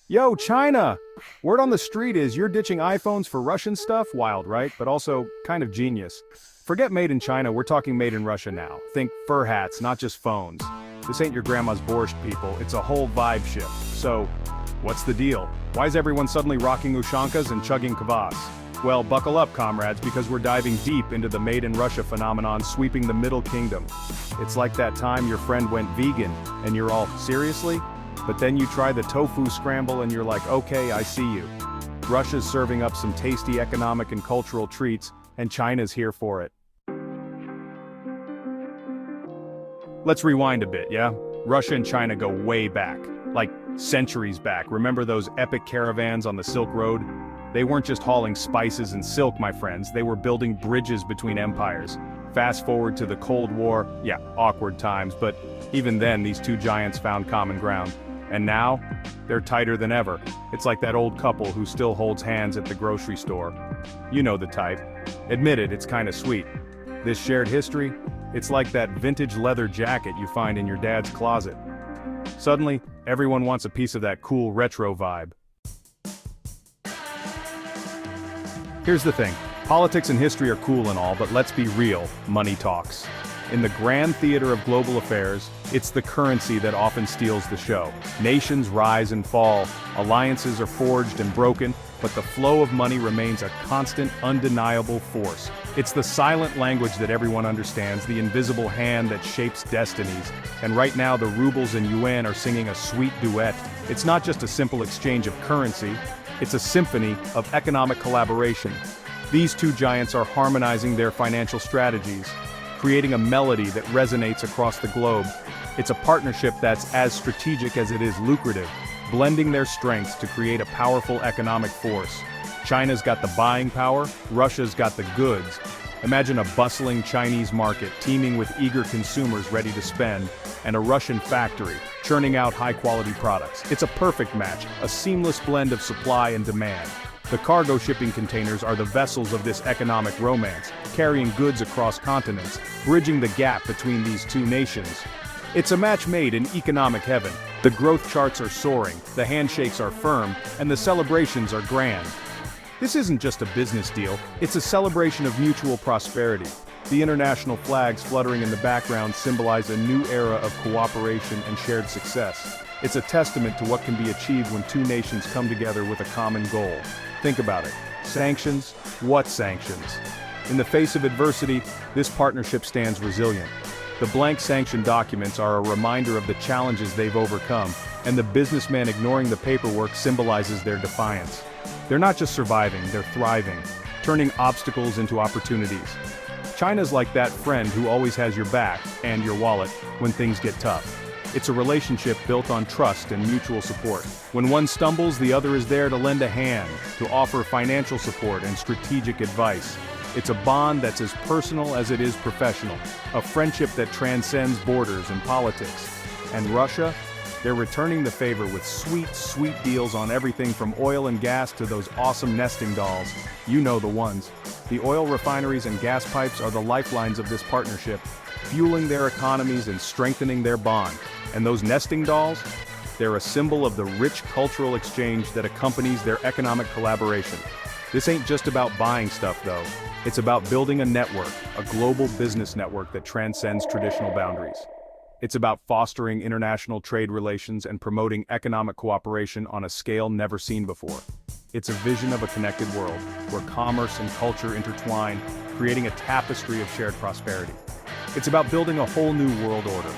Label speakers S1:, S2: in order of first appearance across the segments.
S1: Yo, China! Word on the street is you're ditching iPhones for Russian stuff? Wild, right? But also kind of genius. Forget made in China, we're talking made in Russia now. Think fur hats, not just phones. This ain't your grandma's borscht, people, it's a whole vibe shift. So, what's the deal? Why is everyone suddenly rocking ushankas and chugging kvass? Well, buckle up, comrades, because we're diving deep into the made in Russia phenomenon sweeping the Middle Kingdom. It's like that time your friend went vegan, and you're all, seriously? But then you try the tofu scramble and you're like, okay, I see you. Russia's serving up some tasty economic and cultural treats, and China's here for it. Let's rewind a bit, yeah? Russia and China go way back, like centuries back. Remember those epic caravans on the Silk Road? They weren't just hauling spices and silk, my friends, they were building bridges between empires. Fast forward to the Cold War, yeah, awkward times, but even then these two giants found common ground. And now, they're tighter than ever. It's like that old couple who still holds hands at the grocery store. You know the type. Admit it, it's kinda sweet. This shared history, it's like that vintage leather jacket you find in your dad's closet. Suddenly, everyone wants a piece of that cool retro vibe. Here's the thing, politics and history are cool and all, but let's be real, money talks. In the grand theater of global affairs, it's the currency that often steals the show. Nations rise and fall, alliances are forged and broken, but the flow of money remains a constant, undeniable force. It's the silent language that everyone understands, the invisible hand that shapes destinies. And right now the rubles and yuan are singing a sweet duet. It's not just a simple exchange of currency, it's a symphony of economic collaboration. These two giants are harmonizing their financial strategies, creating a melody that resonates across the globe. It's a partnership that's as strategic as it is lucrative, blending their strengths to create a powerful economic force. China's got the buying power, Russia's got the goods. Imagine a bustling Chinese market teeming with eager consumers ready to spend, and a Russian factory churning out high-quality products. It's a perfect match, a seamless blend of supply and demand. The cargo shipping containers are the vessels of this economic romance, carrying goods across continents, bridging the gap between these two nations. It's a match made in economic heaven. The growth charts are soaring, the handshakes are firm, and the celebrations are grand. This isn't just a business deal, it's a celebration of mutual prosperity. The international flags fluttering in the background symbolize a new era of cooperation and shared success. It's a testament to what can be achieved when two nations come together with a common goal. Think about it. Sanctions? What sanctions? In the face of adversity, this partnership stands resilient. The blank sanction documents are a reminder of the challenges they've overcome, and the businessman ignoring the paperwork symbolizes their defiance. They're not just surviving, they're thriving, turning obstacles into opportunities. China's like that friend who always has your back, and your wallet, when things get tough. It's a relationship built on trust and mutual support. When one stumbles, the other is there to lend a hand, to offer financial support and strategic advice. It's a bond that's as personal as it is professional, a friendship that transcends borders and politics. And Russia? They're returning the favor with sweet, sweet deals on everything from oil and gas to those awesome nesting dolls. You know the ones. The oil refineries and gas pipes are the lifelines of this partnership, fueling their economies and strengthening their bond. And those nesting dolls? They're a symbol of the rich cultural exchange that accompanies their economic collaboration. This ain't just about buying stuff though. It's about building a network, a global business network that transcends traditional boundaries. It's about fostering international trade relations and promoting economic cooperation on a scale never seen before. It's a vision of a connected world, where commerce and culture intertwine, creating a tapestry of shared prosperity. It's about building a whole new world order,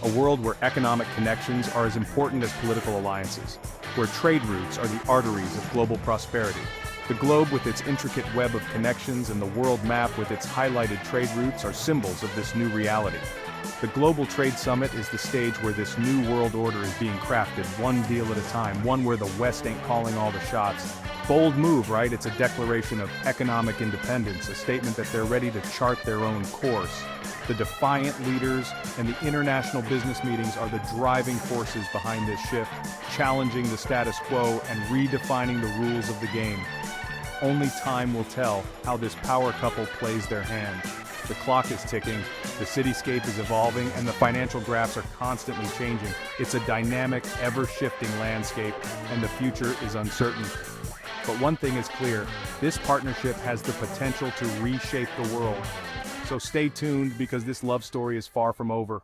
S1: a world where economic connections are as important as political alliances, where trade routes are the arteries of global prosperity. The globe with its intricate web of connections and the world map with its highlighted trade routes are symbols of this new reality. The Global Trade Summit is the stage where this new world order is being crafted, one deal at a time, one where the West ain't calling all the shots. Bold move, right? It's a declaration of economic independence, a statement that they're ready to chart their own course. The defiant leaders and the international business meetings are the driving forces behind this shift, challenging the status quo and redefining the rules of the game. Only time will tell how this power couple plays their hand. The clock is ticking, the cityscape is evolving, and the financial graphs are constantly changing. It's a dynamic, ever-shifting landscape, and the future is uncertain. But one thing is clear, this partnership has the potential to reshape the world. So stay tuned, because this love story is far from over.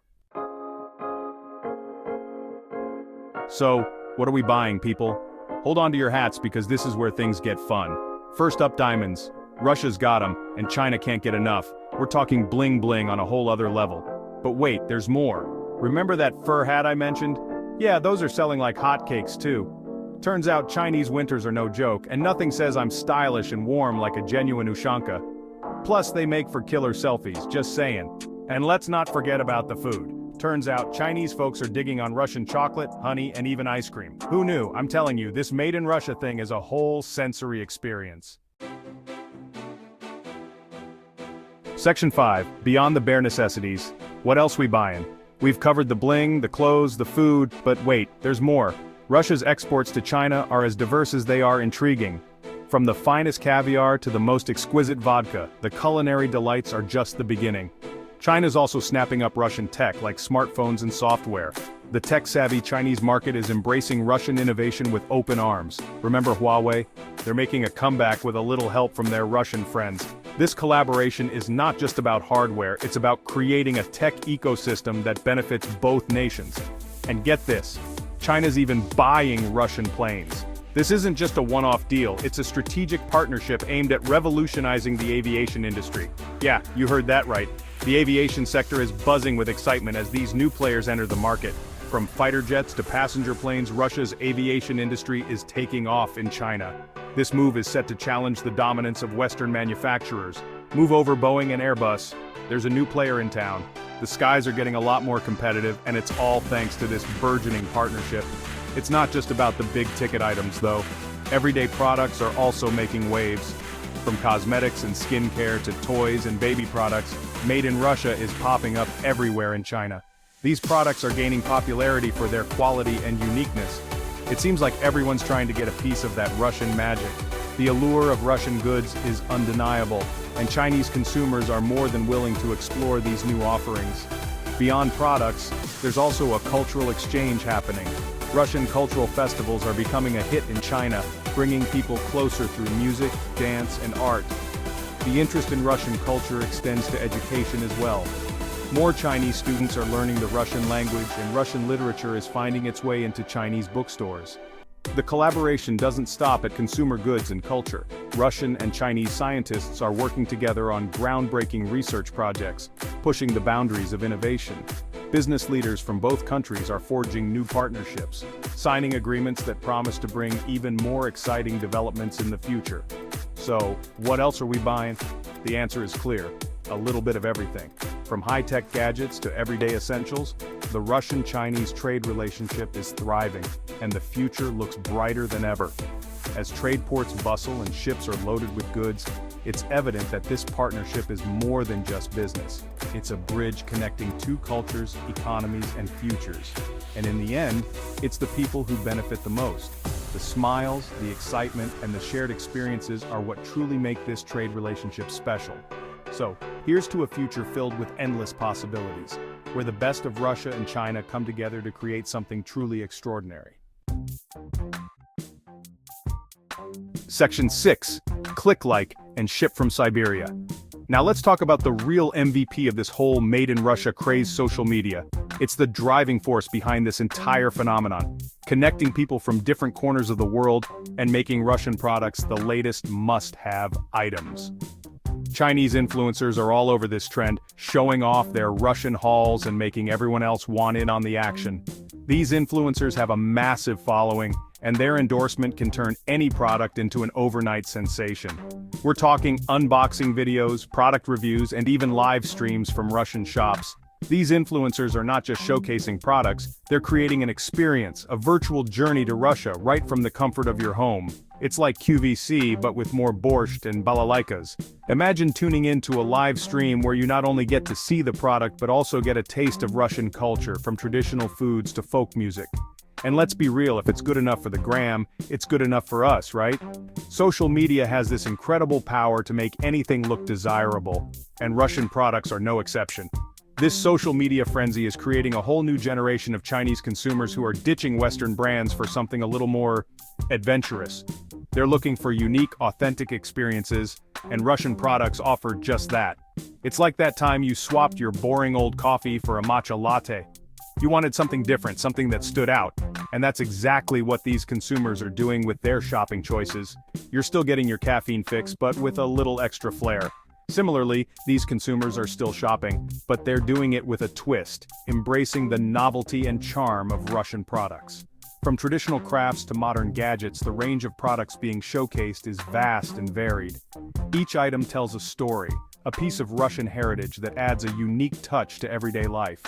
S1: So, what are we buying, people? Hold on to your hats, because this is where things get fun. First up, diamonds. Russia's got them, and China can't get enough. We're talking bling bling on a whole other level. But wait, there's more. Remember that fur hat I mentioned? Yeah, those are selling like hotcakes too. Turns out Chinese winters are no joke, and nothing says I'm stylish and warm like a genuine Ushanka. Plus, they make for killer selfies, just saying. And let's not forget about the food. Turns out Chinese folks are digging on Russian chocolate, honey, and even ice cream. Who knew? I'm telling you, this made in Russia thing is a whole sensory experience. Section 5, beyond the bare necessities. What else we buying? We've covered the bling, the clothes, the food, but wait, there's more. Russia's exports to China are as diverse as they are intriguing. From the finest caviar to the most exquisite vodka, the culinary delights are just the beginning. China's also snapping up Russian tech like smartphones and software. The tech-savvy Chinese market is embracing Russian innovation with open arms. Remember Huawei? They're making a comeback with a little help from their Russian friends. This collaboration is not just about hardware, it's about creating a tech ecosystem that benefits both nations. And get this, China's even buying Russian planes. This isn't just a one-off deal, it's a strategic partnership aimed at revolutionizing the aviation industry. Yeah, you heard that right. The aviation sector is buzzing with excitement as these new players enter the market. From fighter jets to passenger planes, Russia's aviation industry is taking off in China. This move is set to challenge the dominance of Western manufacturers. Move over Boeing and Airbus. There's a new player in town. The skies are getting a lot more competitive, and it's all thanks to this burgeoning partnership. It's not just about the big-ticket items, though. Everyday products are also making waves. From cosmetics and skincare to toys and baby products, Made in Russia is popping up everywhere in China. These products are gaining popularity for their quality and uniqueness. It seems like everyone's trying to get a piece of that Russian magic. The allure of Russian goods is undeniable, and Chinese consumers are more than willing to explore these new offerings. Beyond products, there's also a cultural exchange happening. Russian cultural festivals are becoming a hit in China, bringing people closer through music, dance, and art. The interest in Russian culture extends to education as well. More Chinese students are learning the Russian language, and Russian literature is finding its way into Chinese bookstores. The collaboration doesn't stop at consumer goods and culture. Russian and Chinese scientists are working together on groundbreaking research projects, pushing the boundaries of innovation. Business leaders from both countries are forging new partnerships, signing agreements that promise to bring even more exciting developments in the future. So, what else are we buying? The answer is clear: a little bit of everything. From high-tech gadgets to everyday essentials, the Russian-Chinese trade relationship is thriving, and the future looks brighter than ever. As trade ports bustle and ships are loaded with goods, it's evident that this partnership is more than just business. It's a bridge connecting two cultures, economies, and futures. And in the end, it's the people who benefit the most. The smiles, the excitement, and the shared experiences are what truly make this trade relationship special. So, here's to a future filled with endless possibilities, where the best of Russia and China come together to create something truly extraordinary. Section 6. Click like and ship from Siberia. Now let's talk about the real MVP of this whole Made in Russia craze: social media. It's the driving force behind this entire phenomenon, connecting people from different corners of the world and making Russian products the latest must-have items. Chinese influencers are all over this trend, showing off their Russian hauls and making everyone else want in on the action. These influencers have a massive following, and their endorsement can turn any product into an overnight sensation. We're talking unboxing videos, product reviews, and even live streams from Russian shops. These influencers are not just showcasing products, they're creating an experience, a virtual journey to Russia right from the comfort of your home. It's like QVC, but with more borscht and balalaikas. Imagine tuning into a live stream where you not only get to see the product but also get a taste of Russian culture, from traditional foods to folk music. And let's be real, if it's good enough for the gram, it's good enough for us, right? Social media has this incredible power to make anything look desirable, and Russian products are no exception. This social media frenzy is creating a whole new generation of Chinese consumers who are ditching Western brands for something a little more adventurous. They're looking for unique, authentic experiences, and Russian products offer just that. It's like that time you swapped your boring old coffee for a matcha latte. You wanted something different, something that stood out, and that's exactly what these consumers are doing with their shopping choices. You're still getting your caffeine fix, but with a little extra flair. Similarly, these consumers are still shopping, but they're doing it with a twist, embracing the novelty and charm of Russian products. From traditional crafts to modern gadgets, the range of products being showcased is vast and varied. Each item tells a story, a piece of Russian heritage that adds a unique touch to everyday life.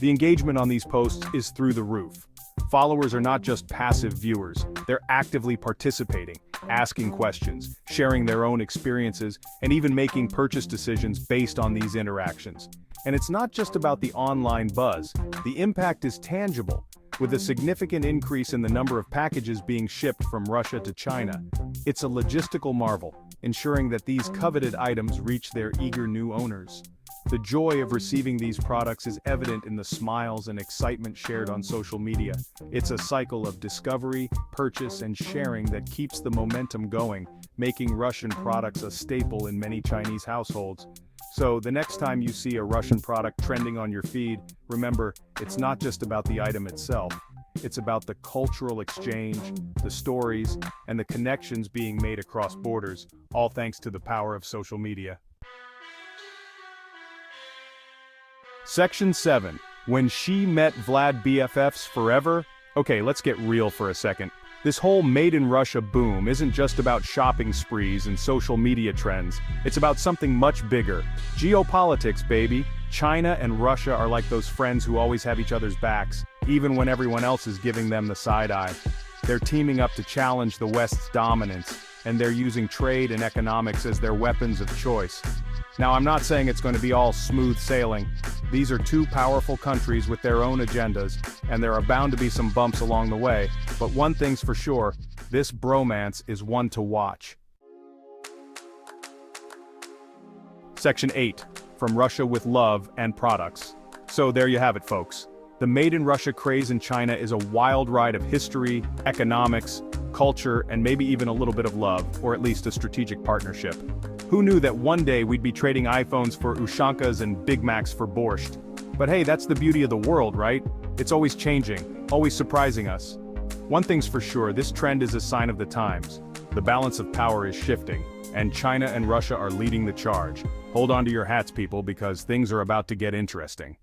S1: The engagement on these posts is through the roof. Followers are not just passive viewers, they're actively participating, asking questions, sharing their own experiences, and even making purchase decisions based on these interactions. And it's not just about the online buzz, the impact is tangible, with a significant increase in the number of packages being shipped from Russia to China. It's a logistical marvel, ensuring that these coveted items reach their eager new owners. The joy of receiving these products is evident in the smiles and excitement shared on social media. It's a cycle of discovery, purchase, and sharing that keeps the momentum going, making Russian products a staple in many Chinese households. So, the next time you see a Russian product trending on your feed, remember, it's not just about the item itself. It's about the cultural exchange, the stories, and the connections being made across borders, all thanks to the power of social media. Section 7. When she met Vlad BFFs forever? Okay, let's get real for a second. This whole Made in Russia boom isn't just about shopping sprees and social media trends. It's about something much bigger. Geopolitics, baby. China and Russia are like those friends who always have each other's backs, even when everyone else is giving them the side eye. They're teaming up to challenge the West's dominance, and they're using trade and economics as their weapons of choice. Now, I'm not saying it's going to be all smooth sailing. These are two powerful countries with their own agendas, and there are bound to be some bumps along the way, but one thing's for sure, this bromance is one to watch. Section 8. From Russia with Love and Products. So there you have it, folks. The Made in Russia craze in China is a wild ride of history, economics, culture, and maybe even a little bit of love, or at least a strategic partnership. Who knew that one day we'd be trading iPhones for Ushankas and Big Macs for borscht? But hey, that's the beauty of the world, right? It's always changing, always surprising us. One thing's for sure, this trend is a sign of the times. The balance of power is shifting, and China and Russia are leading the charge. Hold on to your hats, people, because things are about to get interesting.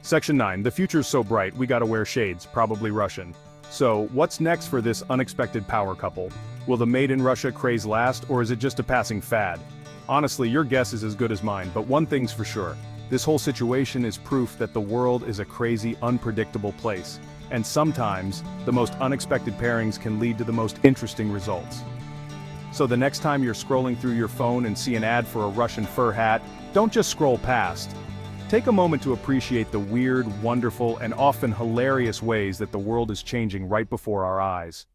S1: Section 9. The future's so bright, we gotta wear shades, probably Russian. So, what's next for this unexpected power couple? Will the Made in Russia craze last, or is it just a passing fad? Honestly, your guess is as good as mine, but one thing's for sure. This whole situation is proof that the world is a crazy, unpredictable place. And sometimes, the most unexpected pairings can lead to the most interesting results. So the next time you're scrolling through your phone and see an ad for a Russian fur hat, don't just scroll past. Take a moment to appreciate the weird, wonderful, and often hilarious ways that the world is changing right before our eyes.